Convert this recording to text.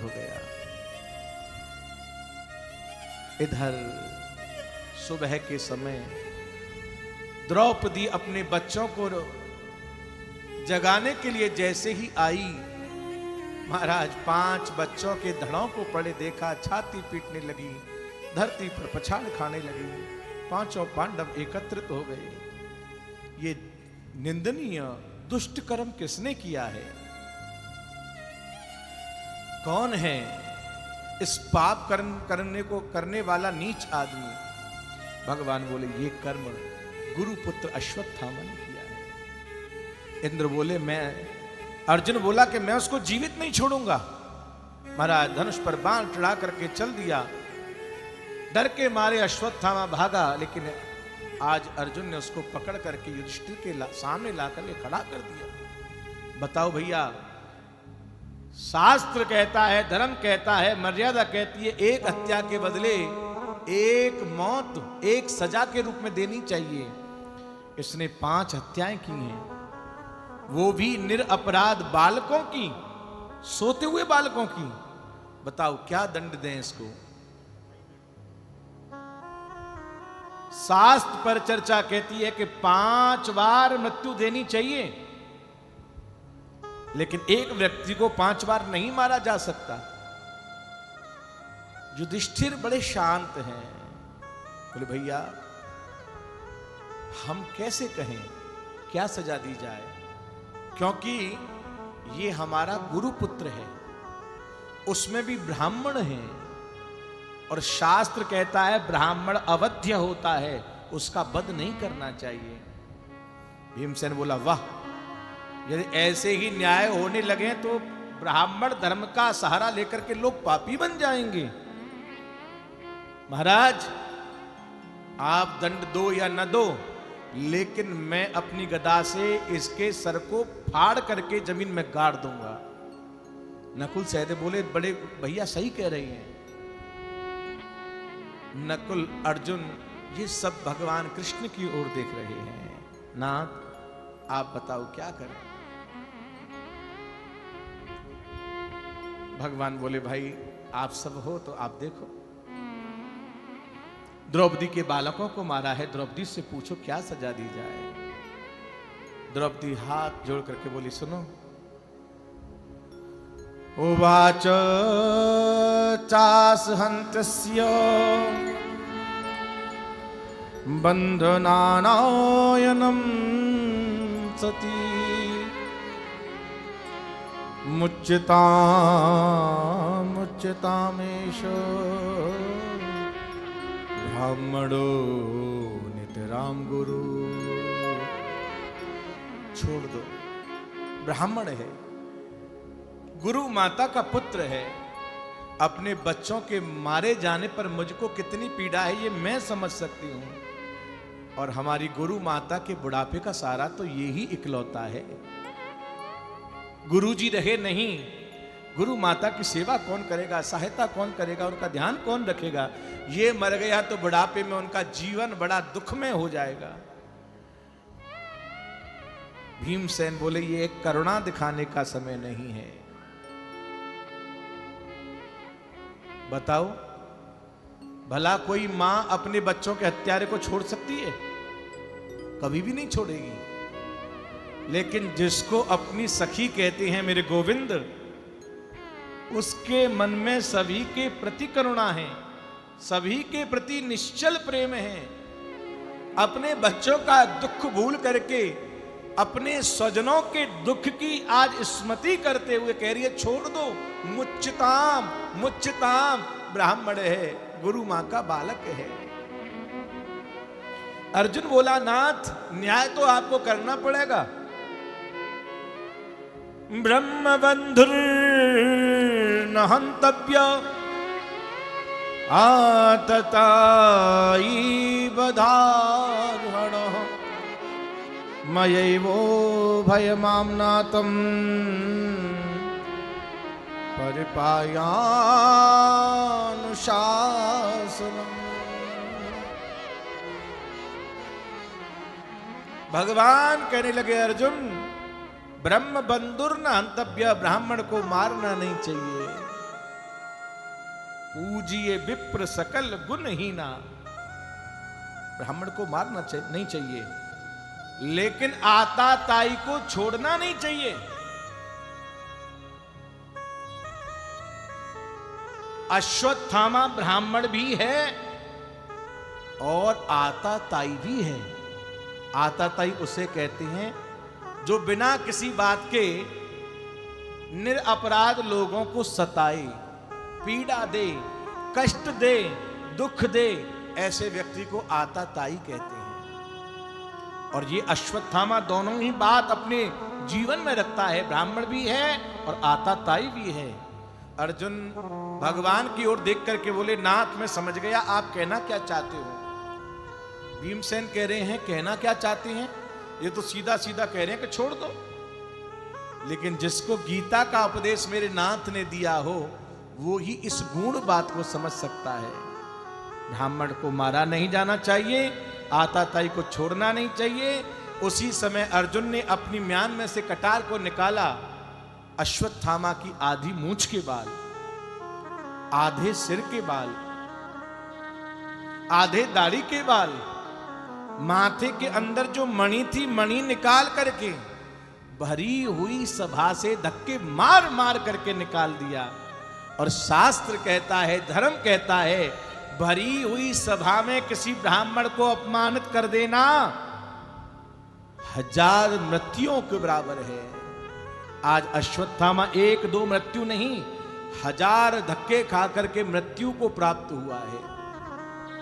हो गया। इधर सुबह के समय द्रौपदी अपने बच्चों को जगाने के लिए जैसे ही आई, महाराज 5 बच्चों के धड़ों को पड़े देखा, छाती पीटने लगी, धरती पर पछाड़ खाने लगी। 5 पांडव एकत्रित हो गए। ये निंदनीय दुष्ट कर्म किसने किया है? कौन है इस पाप कर्म करने वाला नीच आदमी? भगवान बोले ये कर्म गुरुपुत्र अश्वत्थामा ने किया है। इंद्र बोले अर्जुन बोला कि मैं उसको जीवित नहीं छोड़ूंगा। महाराज धनुष पर बाण चढ़ा करके चल दिया। डर के मारे अश्वत्थामा भागा, लेकिन आज अर्जुन ने उसको पकड़ करके युधिष्ठिर के सामने ला करके खड़ा कर दिया। बताओ भैया, शास्त्र कहता है, धर्म कहता है, मर्यादा कहती है, एक हत्या के बदले एक मौत, एक सजा के रूप में देनी चाहिए। इसने 5 हत्याएं की हैं, वो भी निरपराध बालकों की, सोते हुए बालकों की। बताओ क्या दंड दें इसको? शास्त्र पर चर्चा कहती है कि 5 बार मृत्यु देनी चाहिए, लेकिन एक व्यक्ति को 5 बार नहीं मारा जा सकता। युधिष्ठिर बड़े शांत हैं। बोले भैया हम कैसे कहें, क्या सजा दी जाए? क्योंकि ये हमारा गुरुपुत्र है, उसमें भी ब्राह्मण है, और शास्त्र कहता है ब्राह्मण अवध्य होता है, उसका वध नहीं करना चाहिए। भीमसेन बोला वाह, यदि ऐसे ही न्याय होने लगे तो ब्राह्मण धर्म का सहारा लेकर के लोग पापी बन जाएंगे। महाराज आप दंड दो या न दो, लेकिन मैं अपनी गदा से इसके सर को फाड़ करके जमीन में गाड़ दूंगा। नकुल सहदेव बोले बड़े भैया सही कह रही हैं। नकुल अर्जुन ये सब भगवान कृष्ण की ओर देख रहे हैं। नाथ आप बताओ क्या करें? भगवान बोले भाई आप सब हो तो आप देखो, द्रौपदी के बालकों को मारा है, द्रौपदी से पूछो क्या सजा दी जाए। द्रौपदी हाथ जोड़ करके बोली सुनो। उवाच चास हन्तस्य बन्धनानायनं सती मुच्यतामेष ब्राह्मणो नितराम गुरु। छोड़ दो, ब्राह्मण है, गुरु माता का पुत्र है, अपने बच्चों के मारे जाने पर मुझको कितनी पीड़ा है ये मैं समझ सकती हूं। और हमारी गुरु माता के बुढ़ापे का सहारा तो ये ही इकलौता है। गुरु जी रहे नहीं, गुरु माता की सेवा कौन करेगा, सहायता कौन करेगा, उनका ध्यान कौन रखेगा? ये मर गया तो बुढ़ापे में उनका जीवन बड़ा दुख में हो जाएगा। भीमसेन बोले ये एक करुणा दिखाने का समय नहीं है। बताओ भला कोई मां अपने बच्चों के हत्यारे को छोड़ सकती है? कभी भी नहीं छोड़ेगी। लेकिन जिसको अपनी सखी कहते हैं मेरे गोविंद, उसके मन में सभी के प्रति करुणा है, सभी के प्रति निश्चल प्रेम है। अपने बच्चों का दुख भूल करके अपने स्वजनों के दुख की आज स्मृति करते हुए कह रही है छोड़ दो, मुच्यताम मुच्यताम, ब्राह्मण है, गुरु मां का बालक है। अर्जुन बोला नाथ न्याय तो आपको करना पड़ेगा। ब्रह्म बंधुर न हंतव्य आतताई बधार्हण मयैवो भयमाम्नातम् परिपायानुशासनम्। भगवान कहने लगे अर्जुन ब्रह्म बंधुर न हंतव्य, ब्राह्मण को मारना नहीं चाहिए। पूजिए विप्र सकल गुणहीना। ब्राह्मण को मारना नहीं चाहिए, लेकिन आताताई को छोड़ना नहीं चाहिए। अश्वत्थामा ब्राह्मण भी है और आताताई भी है। आताताई उसे कहते हैं जो बिना किसी बात के निरपराध लोगों को सताए, पीड़ा दे, कष्ट दे, दुख दे, ऐसे व्यक्ति को आताताई कहते हैं। और ये अश्वत्थामा दोनों ही बात अपने जीवन में रखता है, ब्राह्मण भी है और आताताई भी है। अर्जुन भगवान की ओर देख करके बोले, नाथ मैं समझ गया आप कहना क्या चाहते हो। भीमसेन कह रहे हैं कहना क्या चाहते हैं, ये तो सीधा सीधा कह रहे हैं कि छोड़ दो। लेकिन जिसको गीता का उपदेश मेरे नाथ ने दिया हो, वो ही इस गूढ़ बात को समझ सकता है। ब्राह्मण को मारा नहीं जाना चाहिए, आताताई को छोड़ना नहीं चाहिए। उसी समय अर्जुन ने अपनी म्यान में से कटार को निकाला। अश्वत्थामा की आधी मूंछ के बाल, आधे सिर के बाल, आधे दाढ़ी के बाल, माथे के अंदर जो मणि थी, मणि निकाल करके भरी हुई सभा से धक्के मार मार करके निकाल दिया। और शास्त्र कहता है, धर्म कहता है, भरी हुई सभा में किसी ब्राह्मण को अपमानित कर देना 1000 मृत्युओं के बराबर है। आज अश्वत्थामा 1-2 मृत्यु नहीं, 1000 धक्के खा करके मृत्यु को प्राप्त हुआ है।